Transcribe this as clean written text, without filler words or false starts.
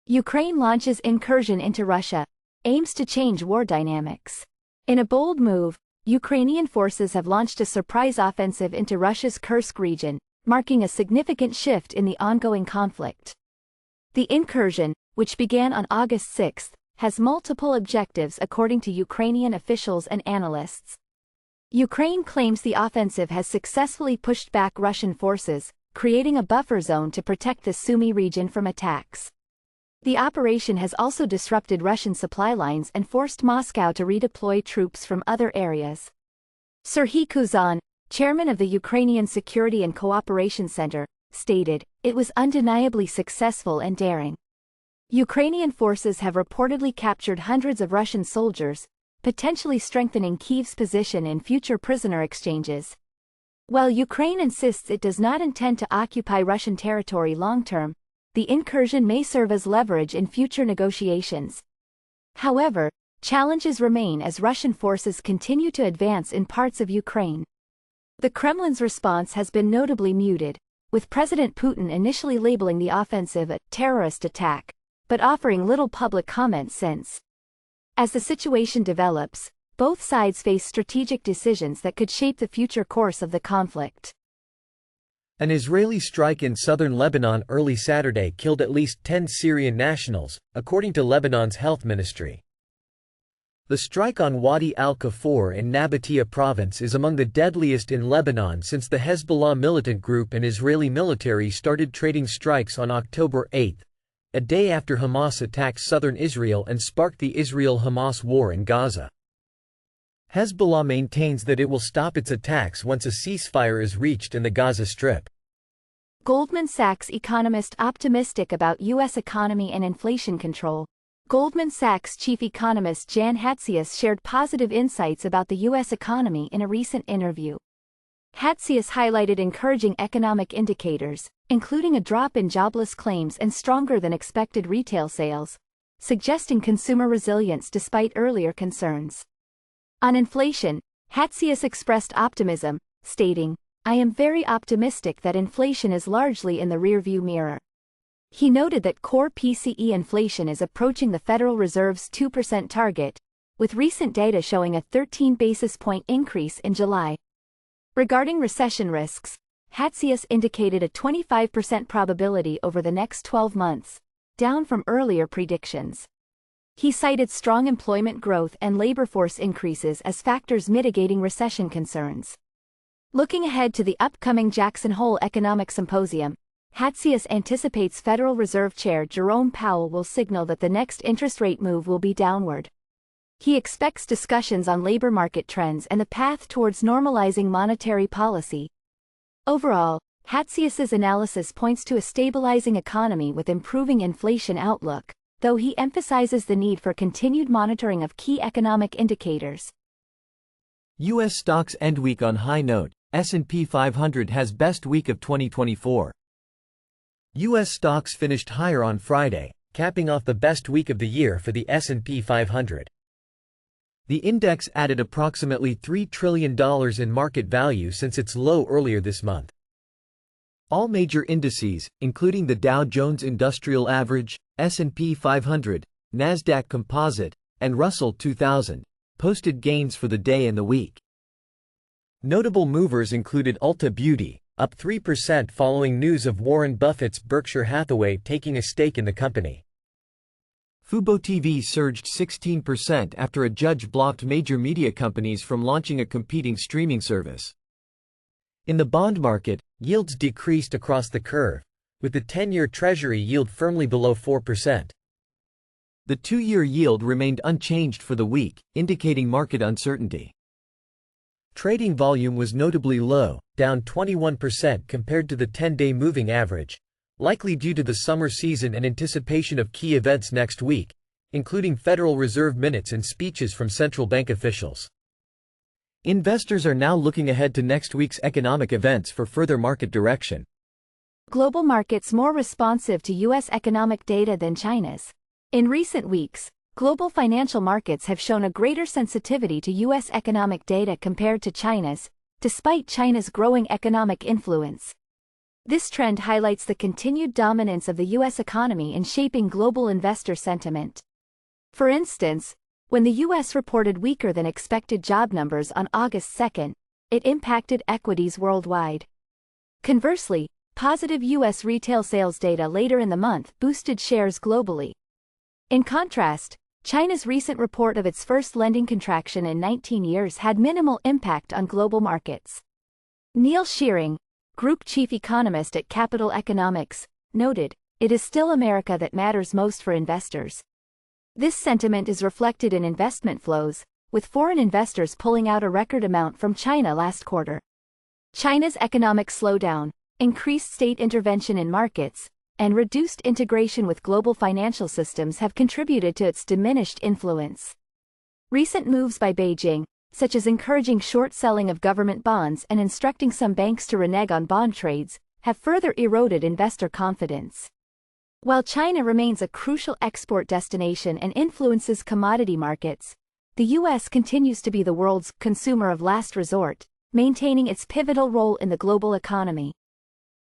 Ukraine launches incursion into Russia, aims to change war dynamics. In a bold move, Ukrainian forces have launched a surprise offensive into Russia's Kursk region, marking a significant shift in the ongoing conflict. The incursion, which began on August 6, has multiple objectives according to Ukrainian officials and analysts. Ukraine claims the offensive has successfully pushed back Russian forces, creating a buffer zone to protect the Sumy region from attacks. The operation has also disrupted Russian supply lines and forced Moscow to redeploy troops from other areas. Serhiy Kuzan, chairman of the Ukrainian Security and Cooperation Center, stated, "It was undeniably successful and daring." Ukrainian forces have reportedly captured hundreds of Russian soldiers, potentially strengthening Kyiv's position in future prisoner exchanges. While Ukraine insists it does not intend to occupy Russian territory long-term, the incursion may serve as leverage in future negotiations. However, challenges remain as Russian forces continue to advance in parts of Ukraine. The Kremlin's response has been notably muted, with President Putin initially labeling the offensive a terrorist attack, but offering little public comment since. As the situation develops, both sides face strategic decisions that could shape the future course of the conflict. An Israeli strike in southern Lebanon early Saturday killed at least 10 Syrian nationals, according to Lebanon's health ministry. The strike on Wadi al-Kafur in Nabatea province is among the deadliest in Lebanon since the Hezbollah militant group and Israeli military started trading strikes on October 8, a day after Hamas attacked southern Israel and sparked the Israel-Hamas war in Gaza. Hezbollah maintains that it will stop its attacks once a ceasefire is reached in the Gaza Strip. Goldman Sachs economist optimistic about U.S. economy and inflation control. Goldman Sachs chief economist Jan Hatzius shared positive insights about the U.S. economy in a recent interview. Hatzius highlighted encouraging economic indicators, including a drop in jobless claims and stronger than expected retail sales, suggesting consumer resilience despite earlier concerns. On inflation, Hatzius expressed optimism, stating, "I am very optimistic that inflation is largely in the rearview mirror." He noted that core PCE inflation is approaching the Federal Reserve's 2% target, with recent data showing a 13 basis point increase in July. Regarding recession risks, Hatzius indicated a 25% probability over the next 12 months, down from earlier predictions. He cited strong employment growth and labor force increases as factors mitigating recession concerns. Looking ahead to the upcoming Jackson Hole Economic Symposium, Hatzius anticipates Federal Reserve Chair Jerome Powell will signal that the next interest rate move will be downward. He expects discussions on labor market trends and the path towards normalizing monetary policy. Overall, Hatzius's analysis points to a stabilizing economy with improving inflation outlook, though he emphasizes the need for continued monitoring of key economic indicators. U.S. stocks end week on high note. S&P 500 has best week of 2024. U.S. stocks finished higher on Friday, capping off the best week of the year for the S&P 500. The index added approximately $3 trillion in market value since its low earlier this month. All major indices, including the Dow Jones Industrial Average, S&P 500, Nasdaq Composite, and Russell 2000, posted gains for the day and the week. Notable movers included Ulta Beauty, up 3% following news of Warren Buffett's Berkshire Hathaway taking a stake in the company. FuboTV surged 16% after a judge blocked major media companies from launching a competing streaming service. In the bond market, yields decreased across the curve, with the 10-year Treasury yield firmly below 4%. The 2-year yield remained unchanged for the week, indicating market uncertainty. Trading volume was notably low, down 21% compared to the 10-day moving average, likely due to the summer season and anticipation of key events next week, including Federal Reserve minutes and speeches from central bank officials. Investors are now looking ahead to next week's economic events for further market direction. Global markets more responsive to U.S. economic data than China's. In recent weeks, global financial markets have shown a greater sensitivity to U.S. economic data compared to China's, despite China's growing economic influence. This trend highlights the continued dominance of the U.S. economy in shaping global investor sentiment. For instance, when the U.S. reported weaker than expected job numbers on August 2, it impacted equities worldwide. Conversely, positive U.S. retail sales data later in the month boosted shares globally. In contrast, China's recent report of its first lending contraction in 19 years had minimal impact on global markets. Neil Shearing, Group Chief Economist at Capital Economics, noted, "It is still America that matters most for investors." This sentiment is reflected in investment flows, with foreign investors pulling out a record amount from China last quarter. China's economic slowdown, increased state intervention in markets, and reduced integration with global financial systems have contributed to its diminished influence. Recent moves by Beijing, such as encouraging short selling of government bonds and instructing some banks to renege on bond trades, have further eroded investor confidence. While China remains a crucial export destination and influences commodity markets, the U.S. continues to be the world's consumer of last resort, maintaining its pivotal role in the global economy.